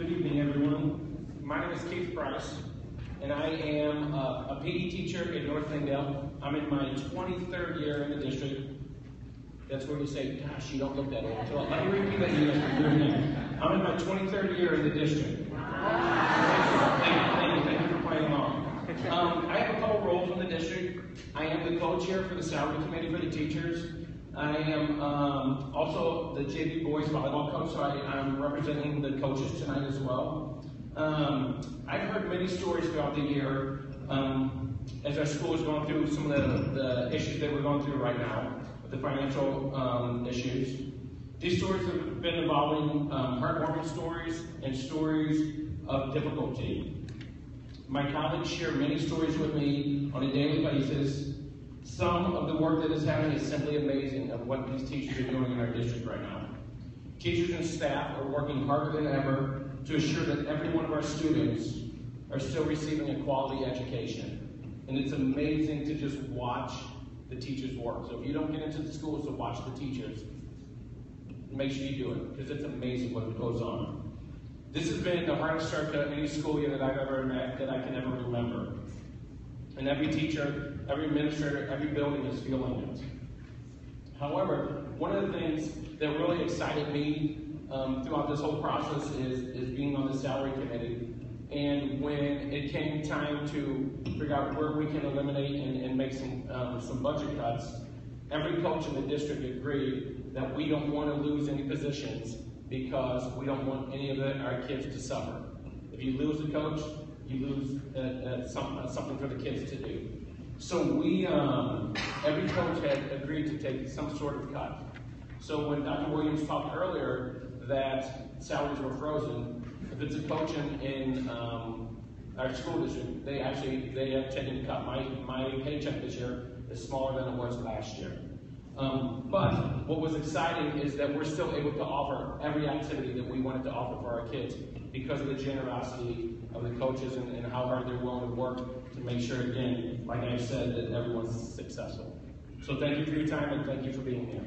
Good evening, everyone. My name is Keith Price, and I am a PE teacher in North Glendale. I'm in my 23rd year in the district. That's where you say, gosh, you don't look that old. So let me repeat that to you again. I'm in my 23rd year in the district. Thank you for playing along. I have a couple roles in the district. I am the co-chair for the salary committee for the teachers. I am also the JV boys volleyball coach, so I'm representing the coaches tonight as well. I've heard many stories throughout the year as our school is going through some of the issues that we're going through right now, with the financial issues. These stories have been involving heartwarming stories and stories of difficulty. My colleagues share many stories with me on a daily basis. Some of the work that is happening is simply amazing of what these teachers are doing in our district right now. Teachers and staff are working harder than ever to assure that every one of our students are still receiving a quality education. And it's amazing to just watch the teachers work. So if you don't get into the schools to watch the teachers, make sure you do it, because it's amazing what goes on. This has been the hardest start to any school year that I've ever met, that I can ever remember. And every teacher, every administrator, every building is feeling it. However, one of the things that really excited me throughout this whole process is being on the salary committee. And when it came time to figure out where we can eliminate and make some budget cuts, every coach in the district agreed that we don't want to lose any positions because we don't want any of our kids to suffer. If you lose a coach, you lose something for the kids to do. So we, every coach had agreed to take some sort of cut. So when Dr. Williams talked earlier that salaries were frozen, if it's a coach in our school district, they have taken a cut. My paycheck this year is smaller than it was last year. But what was exciting is that we're still able to offer every activity that we wanted to offer for our kids because of the generosity of the coaches and how hard they're willing to work to make sure, again, like I said, that everyone's successful. So thank you for your time and thank you for being here.